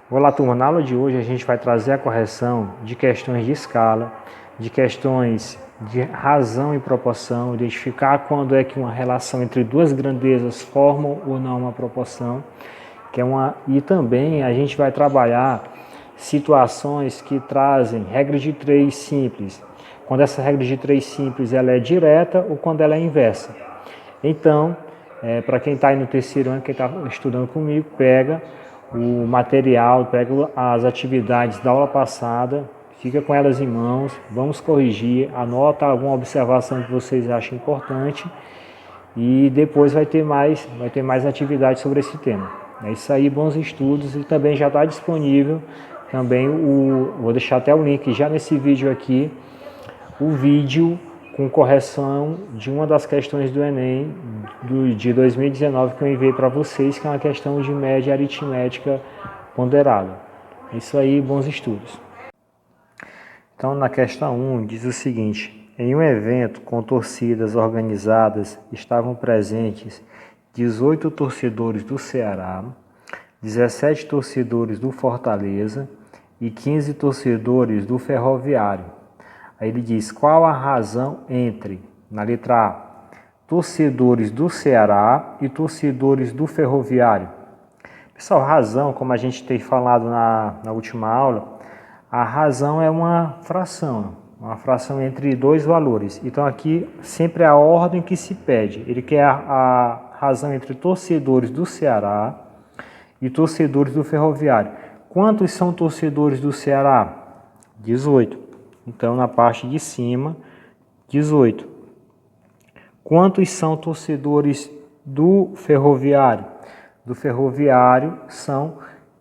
Olá, turma. Na aula de hoje a gente vai trazer a correção de questões de escala, de questões de razão e proporção, identificar quando é que uma relação entre duas grandezas formam ou não uma proporção, e também a gente vai trabalhar situações que trazem regra de três simples, quando essa regra de três simples ela é direta ou quando ela é inversa. Então, para quem está aí no terceiro ano, quem está estudando comigo, pega o material, pega as atividades da aula passada, fica com elas em mãos, vamos corrigir, anota alguma observação que vocês acham importante e depois vai ter mais atividades sobre esse tema. É isso aí, bons estudos, e também já está disponível também vou deixar até o link já nesse vídeo aqui, o vídeo com correção de uma das questões do Enem de 2019 que eu enviei para vocês, que é uma questão de média aritmética ponderada. É isso aí, bons estudos. Então, na questão 1, diz o seguinte: em um evento com torcidas organizadas, estavam presentes 18 torcedores do Ceará, 17 torcedores do Fortaleza e 15 torcedores do Ferroviário. Aí ele diz, qual a razão entre, na letra A, torcedores do Ceará e torcedores do Ferroviário? Pessoal, razão, como a gente tem falado na última aula, a razão é uma fração entre dois valores. Então aqui sempre é a ordem que se pede. Ele quer a razão entre torcedores do Ceará e torcedores do Ferroviário. Quantos são torcedores do Ceará? 18. Então, na parte de cima, 18. Quantos são torcedores do Ferroviário? Do Ferroviário são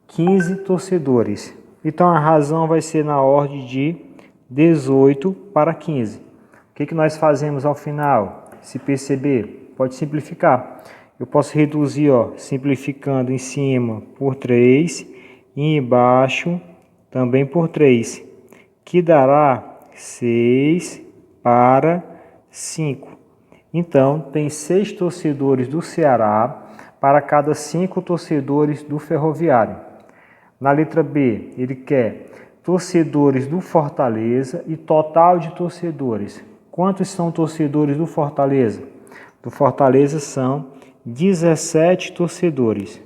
15 torcedores. Então, a razão vai ser na ordem de 18 para 15. O que nós fazemos ao final? Se perceber, pode simplificar. Eu posso reduzir, simplificando em cima por 3 e embaixo também por 3. Que dará 6 para 5. Então, tem 6 torcedores do Ceará para cada 5 torcedores do Ferroviário. Na letra B, ele quer torcedores do Fortaleza e total de torcedores. Quantos são torcedores do Fortaleza? Do Fortaleza são 17 torcedores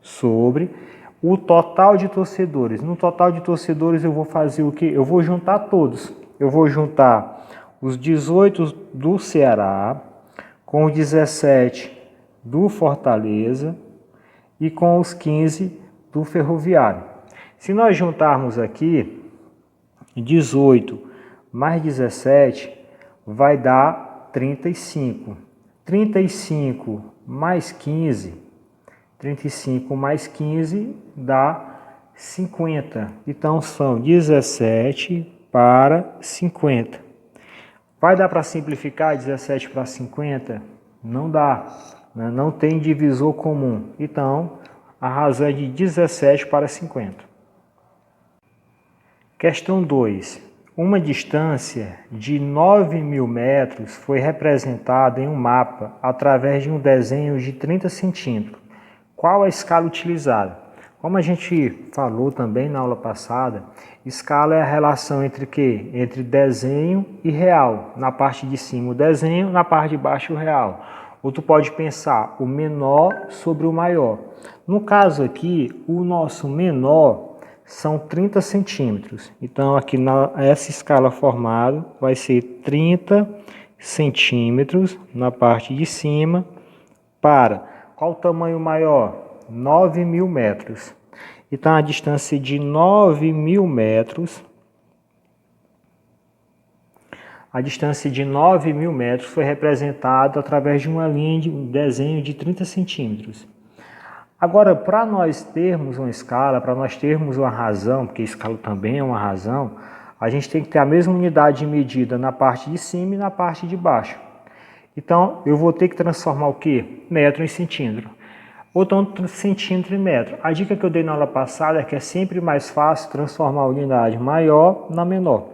sobre o total de torcedores. No total de torcedores eu vou fazer o quê? Eu vou juntar todos. Eu vou juntar os 18 do Ceará com os 17 do Fortaleza e com os 15 do Ferroviário. Se nós juntarmos aqui 18 mais 17 vai dar 35. 35 mais 15 dá 50. Então, são 17 para 50. Vai dar para simplificar 17 para 50? Não dá, né? Não tem divisor comum. Então, a razão é de 17 para 50. Questão 2. Uma distância de 9.000 metros foi representada em um mapa através de um desenho de 30 centímetros. Qual a escala utilizada? Como a gente falou também na aula passada, escala é a relação entre quê? Entre desenho e real. Na parte de cima o desenho, na parte de baixo o real. Ou tu pode pensar o menor sobre o maior. No caso aqui, o nosso menor são 30 centímetros. Então aqui essa escala formada vai ser 30 centímetros na parte de cima para... Qual o tamanho maior? 9.000 metros. Então, a distância de 9.000 metros, foi representada através de uma linha de um desenho de 30 centímetros. Agora, para nós termos uma escala, para nós termos uma razão, porque escala também é uma razão, a gente tem que ter a mesma unidade de medida na parte de cima e na parte de baixo. Então, eu vou ter que transformar o quê? Metro em centímetro. Ou então, centímetro em metro. A dica que eu dei na aula passada é que é sempre mais fácil transformar a unidade maior na menor.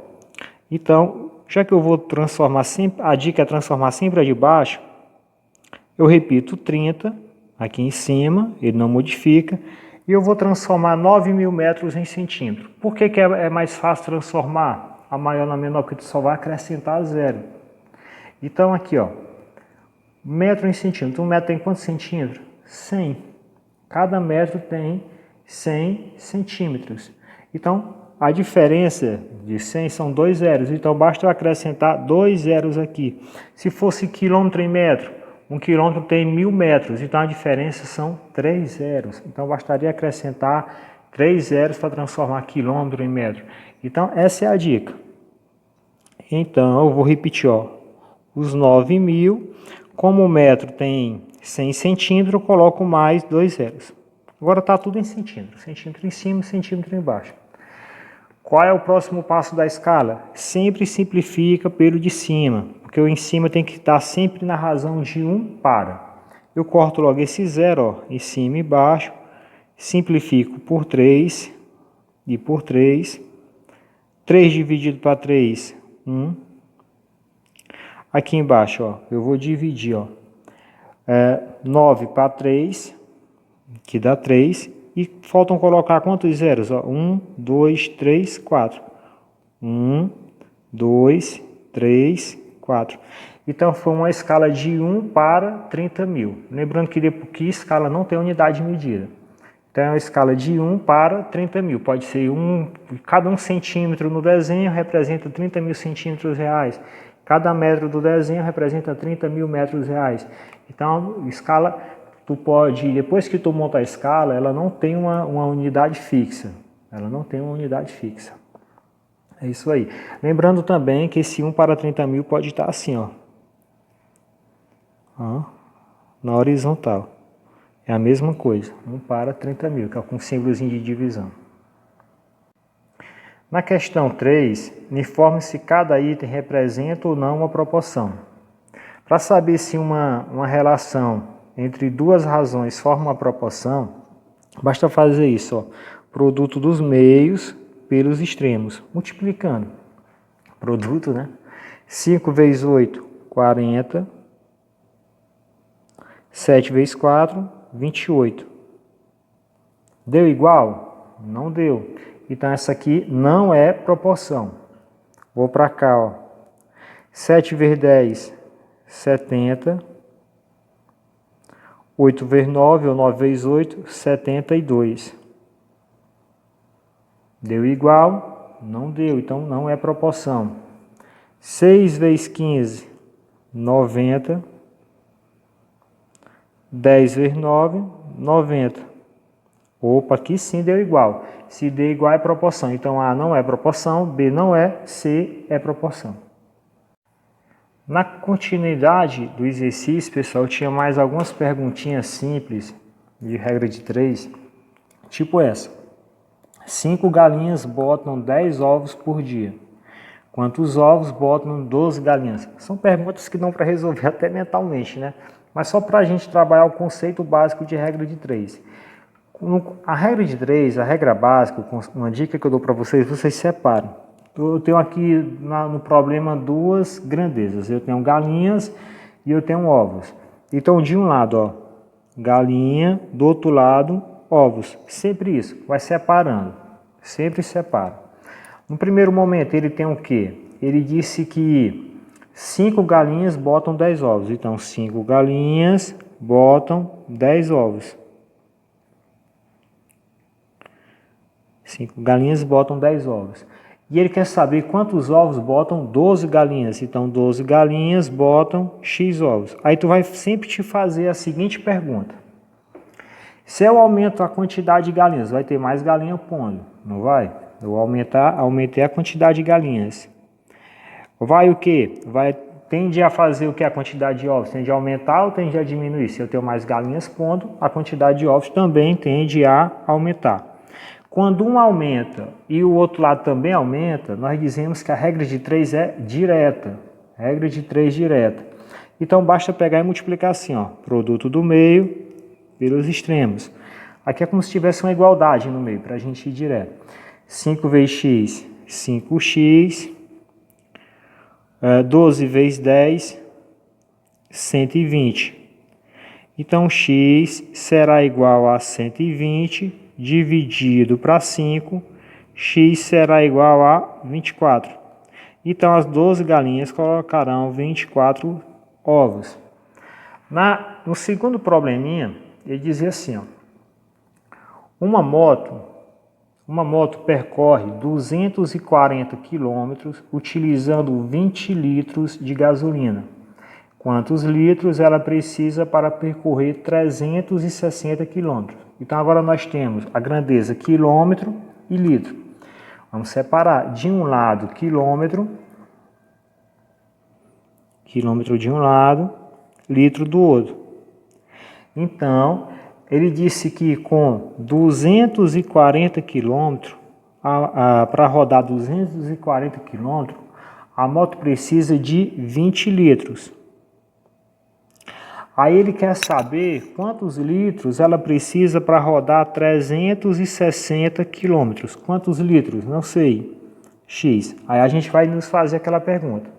Então, já que eu vou transformar sempre, a dica é transformar sempre a de baixo, eu repito 30 aqui em cima, ele não modifica. E eu vou transformar 9.000 metros em centímetro. Por que é mais fácil transformar a maior na menor? Porque tu só vai acrescentar zero. Então aqui, ó, metro em centímetro. Um metro tem quantos centímetros? 100. Cada metro tem 100 centímetros. Então, a diferença de 100 são 2 zeros. Então, basta eu acrescentar 2 zeros aqui. Se fosse quilômetro em metro, 1 quilômetro tem 1.000 metros. Então, a diferença são 3 zeros. Então, bastaria acrescentar 3 zeros para transformar quilômetro em metro. Então, essa é a dica. Então, eu vou repetir, ó, os 9.000. Como o metro tem 100 centímetros, eu coloco mais 2 zeros. Agora está tudo em centímetro. Centímetro em cima, centímetro embaixo. Qual é o próximo passo da escala? Sempre simplifica pelo de cima, porque o em cima tem que estar sempre na razão de 1 para. Eu corto logo esse zero, ó, em cima e embaixo, simplifico por 3 e por 3. 3 dividido para 3, 1. Aqui embaixo, ó, eu vou dividir, ó, 9 para 3, que dá 3. E faltam colocar quantos zeros? 1, 2, 3, 4. 1, 2, 3, 4. Então, foi uma escala de 1 para 30.000. Lembrando que escala não tem unidade de medida. Então, é uma escala de 1 para 30.000. Pode ser cada 1 centímetro no desenho representa 30.000 centímetros reais. Cada metro do desenho representa 30.000 metros reais. Então, escala... Tu pode, depois que tu monta a escala, ela não tem uma unidade fixa. Ela não tem uma unidade fixa. É isso aí. Lembrando também que esse 1 para 30.000 pode estar assim, ó. Na horizontal. É a mesma coisa. 1 para 30.000, que é com símbolozinho de divisão. Na questão 3, informe se cada item representa ou não uma proporção. Para saber se uma relação entre duas razões forma uma proporção, basta fazer isso, ó, produto dos meios pelos extremos, multiplicando. Produto, né? 5 vezes 8, 40. 7 vezes 4, 28. Deu igual? Não deu. Então, essa aqui não é proporção. Vou para cá, ó. 7 vezes 10, 70. 8 vezes 9, ou 9 vezes 8, 72. Deu igual? Não deu, então não é proporção. 6 vezes 15, 90. 10 vezes 9, 90. Opa, aqui sim deu igual. Se deu igual é proporção. Então A não é proporção, B não é, C é proporção. Na continuidade do exercício, pessoal, tinha mais algumas perguntinhas simples, de regra de 3, tipo essa. 5 galinhas botam 10 ovos por dia. Quantos ovos botam 12 galinhas? São perguntas que dão para resolver até mentalmente, né? Mas só para a gente trabalhar o conceito básico de regra de 3. A regra de 3, a regra básica, uma dica que eu dou para vocês, vocês separam. Eu tenho aqui no problema duas grandezas. Eu tenho galinhas e eu tenho ovos. Então, de um lado, ó, galinha, do outro lado, ovos. Sempre isso, vai separando. Sempre separa. No primeiro momento, ele tem o quê? Ele disse que 5 galinhas botam 10 ovos. Então, 5 galinhas botam 10 ovos. 5 galinhas botam 10 ovos. E ele quer saber quantos ovos botam 12 galinhas. Então, 12 galinhas botam X ovos. Aí tu vai sempre te fazer a seguinte pergunta. Se eu aumento a quantidade de galinhas, vai ter mais galinha pondo, não vai? Eu aumentei a quantidade de galinhas. Vai o quê? Tende a fazer o que? A quantidade de ovos? Tende a aumentar ou tende a diminuir? Se eu tenho mais galinhas pondo, a quantidade de ovos também tende a aumentar. Quando um aumenta e o outro lado também aumenta, nós dizemos que a regra de 3 é direta. Regra de 3 direta. Então, basta pegar e multiplicar assim, ó, produto do meio pelos extremos. Aqui é como se tivesse uma igualdade no meio, para a gente ir direto. 5 vezes x, 5x. 12 vezes 10, 120. Então, x será igual a 120 dividido para 5, x será igual a 24. Então, as 12 galinhas colocarão 24 ovos. No segundo probleminha, ele dizia assim, ó, uma moto percorre 240 km utilizando 20 litros de gasolina. Quantos litros ela precisa para percorrer 360 km? Então agora nós temos a grandeza quilômetro e litro. Vamos separar de um lado quilômetro de um lado, litro do outro. Então, ele disse que com 240 km, para rodar 240 km, a moto precisa de 20 litros. Aí ele quer saber quantos litros ela precisa para rodar 360 km. Quantos litros? Não sei. X. Aí a gente vai nos fazer aquela pergunta.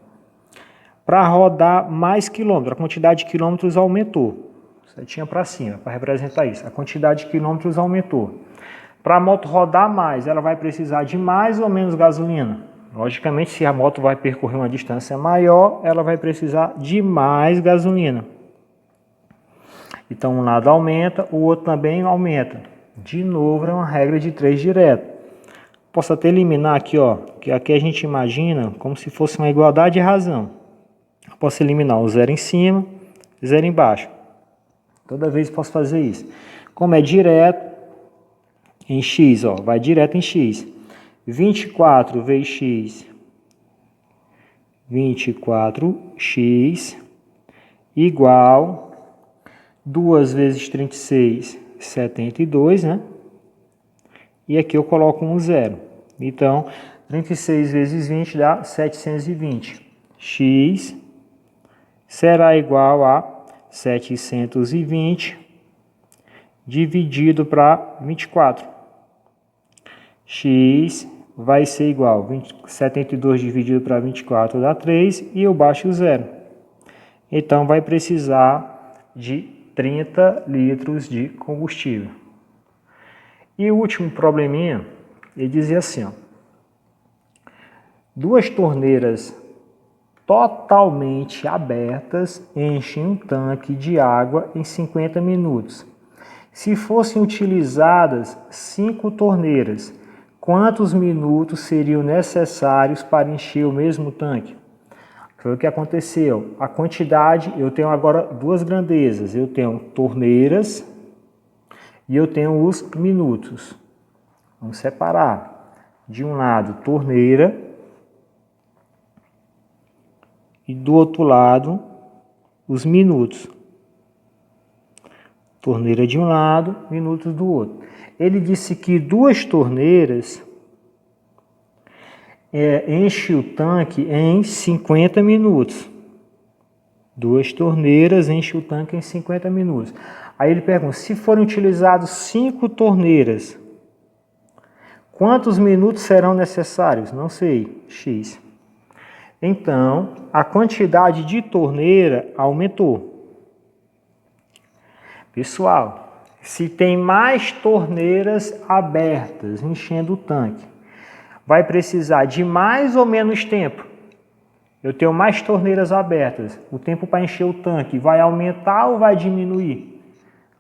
Para rodar mais quilômetros, a quantidade de quilômetros aumentou. Setinha para cima, para representar isso. A quantidade de quilômetros aumentou. Para a moto rodar mais, ela vai precisar de mais ou menos gasolina? Logicamente, se a moto vai percorrer uma distância maior, ela vai precisar de mais gasolina. Então, um lado aumenta, o outro também aumenta. De novo, é uma regra de 3 direto. Posso até eliminar aqui, ó, que aqui a gente imagina como se fosse uma igualdade de razão. Posso eliminar o zero em cima, zero embaixo. Toda vez posso fazer isso. Como é direto em x, ó, vai direto em x. 24 vezes x, 24x, igual 2 vezes 36, 72, né? E aqui eu coloco um zero. Então, 36 vezes 20 dá 720. X será igual a 720 dividido para 24. X vai ser igual a 72 dividido para 24 dá 3 e eu baixo o zero. Então, vai precisar de 30 litros de combustível. E o último probleminha, ele dizia assim, ó, 2 torneiras totalmente abertas enchem um tanque de água em 50 minutos. Se fossem utilizadas 5 torneiras, quantos minutos seriam necessários para encher o mesmo tanque? Foi o que aconteceu. A quantidade, eu tenho agora 2 grandezas. Eu tenho torneiras e eu tenho os minutos. Vamos separar. De um lado, torneira. E do outro lado, os minutos. Torneira de um lado, minutos do outro. Ele disse que 2 torneiras enche o tanque em 50 minutos. 2 torneiras enche o tanque em 50 minutos. Aí ele pergunta, se forem utilizados 5 torneiras, quantos minutos serão necessários? Não sei, X. Então, a quantidade de torneira aumentou. Pessoal, se tem mais torneiras abertas enchendo o tanque, vai precisar de mais ou menos tempo. Eu tenho mais torneiras abertas. O tempo para encher o tanque vai aumentar ou vai diminuir?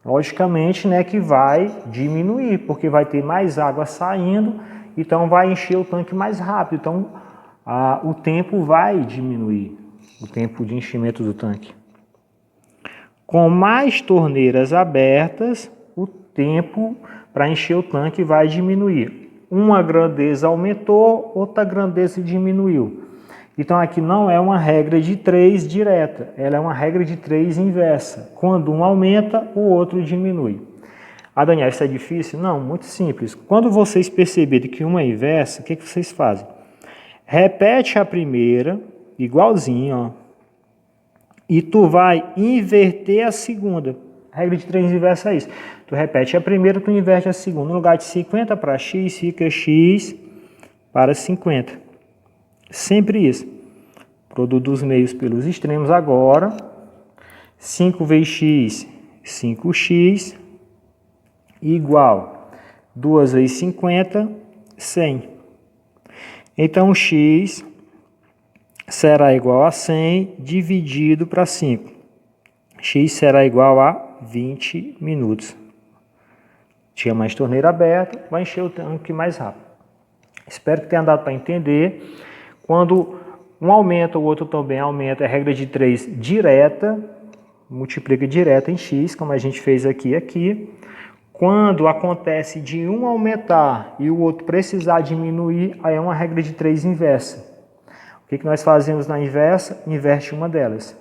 Logicamente, né, que vai diminuir, porque vai ter mais água saindo, então vai encher o tanque mais rápido. Então, o tempo vai diminuir, o tempo de enchimento do tanque. Com mais torneiras abertas, o tempo para encher o tanque vai diminuir. Uma grandeza aumentou, outra grandeza diminuiu. Então aqui não é uma regra de 3 direta, ela é uma regra de 3 inversa. Quando um aumenta, o outro diminui. Daniel, isso é difícil? Não, muito simples. Quando vocês perceberem que uma é inversa, o que vocês fazem? Repete a primeira, igualzinho, ó, e tu vai inverter a segunda. A regra de 3 inversa é isso. Tu repete a primeira, tu inverte a segunda. No lugar de 50 para x, fica x para 50. Sempre isso. Produto dos meios pelos extremos agora. 5 vezes x, 5x, igual 2 vezes 50, 100. Então, x será igual a 100 dividido para 5. X será igual a 20 minutos. Tinha mais torneira aberta, vai encher o tanque mais rápido. Espero que tenha dado para entender. Quando um aumenta, o outro também aumenta, é regra de 3 direta, multiplica direta em x, como a gente fez aqui. Quando acontece de um aumentar e o outro precisar diminuir, aí é uma regra de 3 inversa. O que nós fazemos na inversa? Inverte uma delas.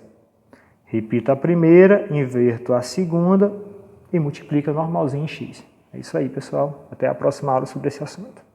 Repito a primeira, inverto a segunda e multiplica normalzinho em x. É isso aí, pessoal. Até a próxima aula sobre esse assunto.